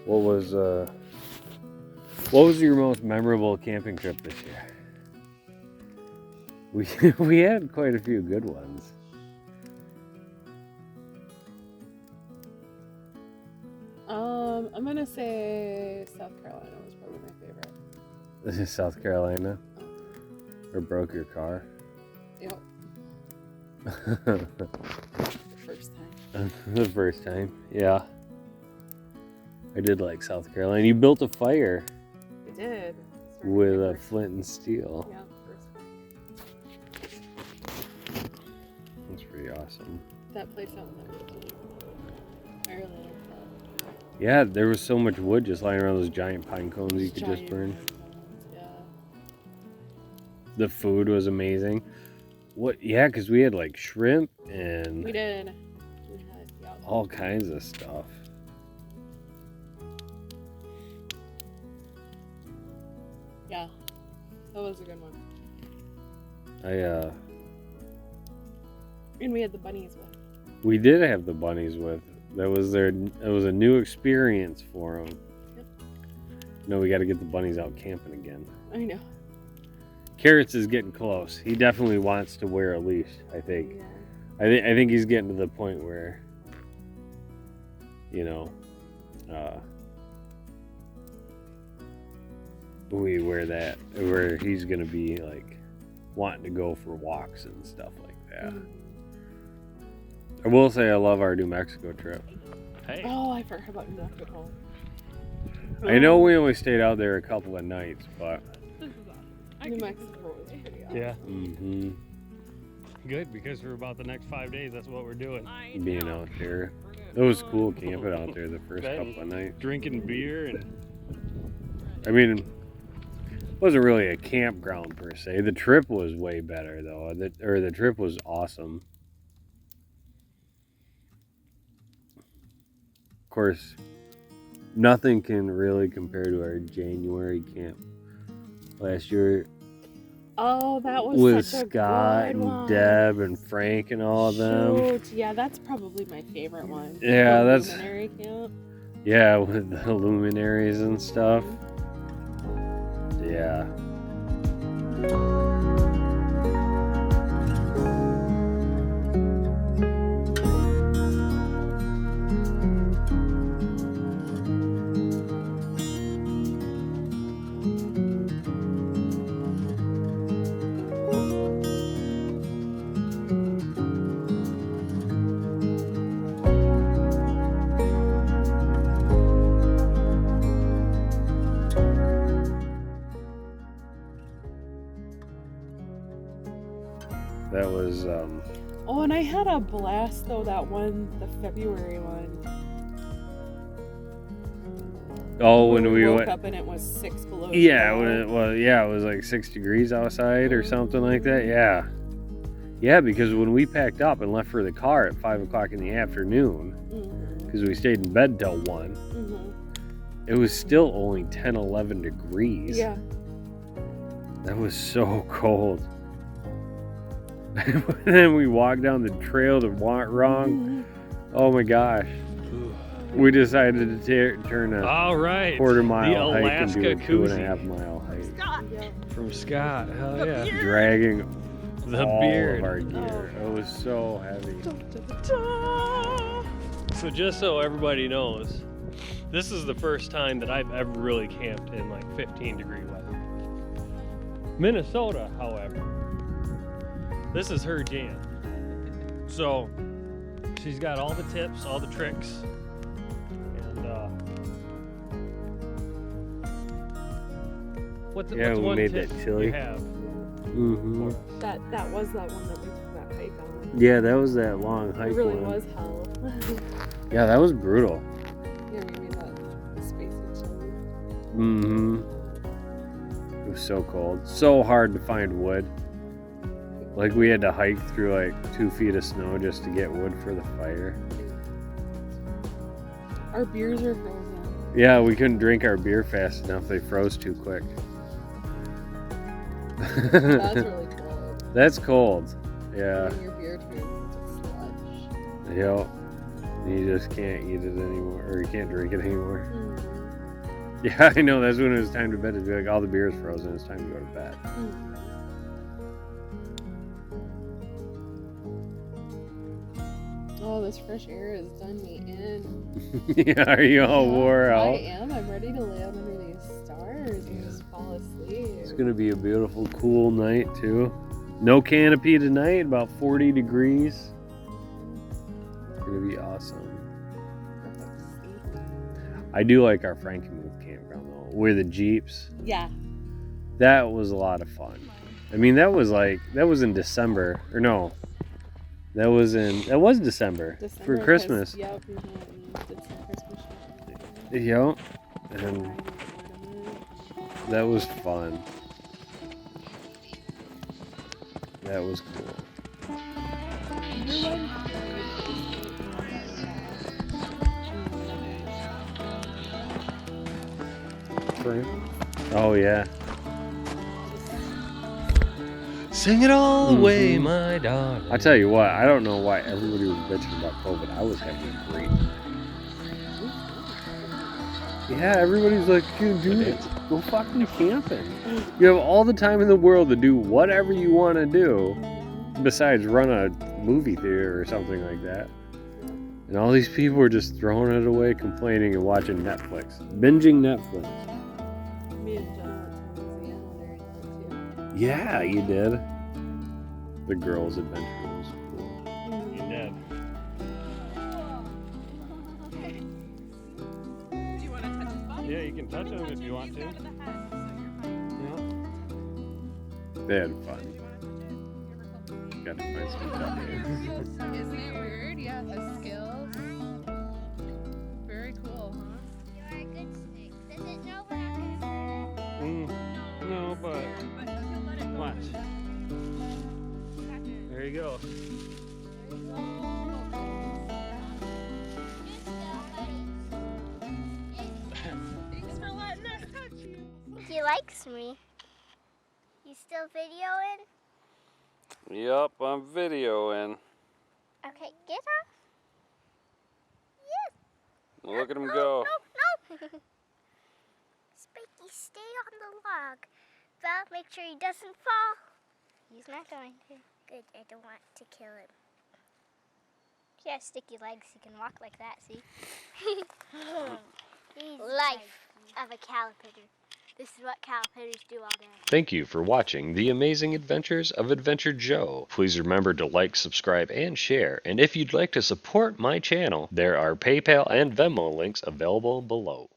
What was your most memorable camping trip this year? We had quite a few good ones. I'm gonna say South Carolina was probably my favorite. This is South Carolina. Or broke your car. Yep. The first time. The first time, yeah. I did like South Carolina. You built a fire We did. with a flint and steel. Yeah, first one. That's pretty awesome. That place out there. I really like that. Yeah, there was so much wood just lying around those giant pine cones you could just Giant burn. ones, yeah. The food was amazing. What? Yeah, because we had like shrimp and We did. We had, yeah. all kinds of stuff. Yeah. That was a good one. And we had the bunnies with. We did have the bunnies with. That was a new experience for them. Yep. No, we got to get the bunnies out camping again. I know. Carrots is getting close. He definitely wants to wear a leash, I think. Yeah. I think he's getting to the point where, we wear that, where he's going to be like wanting to go for walks and stuff like that. Mhm. I will say I love our New Mexico trip. Hey. Oh, I forgot about New Mexico. I know we only stayed out there a couple of nights, but New Mexico was pretty awesome. Yeah, mm-hmm, good, because for about the next 5 days, that's what we're doing. being out there. It was cool camping out there the first Right. couple of nights. Drinking beer and I mean, it wasn't really a campground per se. The trip was way better though. The trip was awesome. Of course, nothing can really compare to our January camp last year Oh, that was with such a Scott good and one. Deb and Frank and all of them. Shoot. Yeah, that's probably my favorite one. Yeah, The that's- Luminary camp. Yeah, with the luminaries and stuff. Yeah. That was Oh, and I had a blast though, the February one. when we woke went. up and it was 6 below. Yeah, zero. it was like 6 degrees outside or something like that. Yeah. Yeah, because when we packed up and left for the car at 5 o'clock in the afternoon, Mhm. because we stayed in bed till 1, Mhm. it was still only 10, 11 degrees. Yeah. That was so cold. And then we walked down the trail to wrong. Mhm. Oh my gosh. We decided to turn a all right, quarter-mile the hike into a Alaska 2.5-mile hike. Yeah. from Scott. Hell yeah, Dragging the all beard. of our gear. It was so heavy. So just so everybody knows, this is the first time that I've ever really camped in like 15-degree weather. Minnesota, however, this is her jam. So she's got all the tips, all the tricks, and what's Yeah, we one made tip that chili. you have Mm-hmm. for us? That was that one that we took that hike on. Yeah, that was that long hike It really one. was hell. Yeah, that was brutal. Yeah, we made that spicy chili. Mm-hmm. It was so cold. So hard to find wood. Like we had to hike through like 2 feet of snow just to get wood for the fire. Our beers are frozen. Yeah, we couldn't drink our beer fast enough. They froze too quick. That's really cold. That's cold. Yeah. And your beer turns into slush. Yep. You just can't eat it anymore, or you can't drink it anymore. Mm. Yeah, I know. That's when it was time to bed. It'd be like all the beer's frozen. It's time to go to bed. Oh, this fresh air has done me in. Yeah, are you all Yeah, wore I out? am. I'm ready to lay out under these stars and just fall asleep. It's gonna be a beautiful, cool night too. No canopy tonight. About 40 degrees. It's gonna be awesome. Perfect sleep. I do like our Frankenmuth campground though, with the Jeeps. Yeah. That was a lot of fun. I mean, that was in December, or no, that was December December for 'cause- Christmas. Yep. We went and did some Christmas shopping. Yep, and Riding ornaments. that was fun. That was cool. Oh yeah. Sing it all away, Mhm. my darling. I tell you what, I don't know why everybody was bitching about COVID. I was having a great time. Yeah, everybody's like, dude, go fucking camping. You have all the time in the world to do whatever you want to do, besides run a movie theater or something like that. And all these people are just throwing it away, complaining, and watching Netflix, binging Netflix. Me and Jenna went to Louisiana during that too. Yeah, you did. The girls' adventure was cool. You did. Do you want to touch his butt? Yeah, you can touch him if you want to. He's out of the hat, so you're fine. They had Do fun. you want to touch it? You ever felt the Got to find some cupcakes. Isn't it weird? Yeah, the skills. Very cool, huh? You're a good snake. Does it know what I'm No, but But he'll let it go. watch. There you go. Thanks for letting us touch you. He likes me. You still videoing? Yup, I'm videoing. Okay, get off. Yes. Look at him No, go. No, no. Spiky, stay on the log. Val, make sure he doesn't fall. He's not going to. Good, I don't want to kill him. He has sticky legs. He can walk like that, see? Life of a calipater. This is what calipaters do all day. Thank you for watching The Amazing Adventures of Adventure Joe. Please remember to like, subscribe, and share. And if you'd like to support my channel, there are PayPal and Venmo links available below.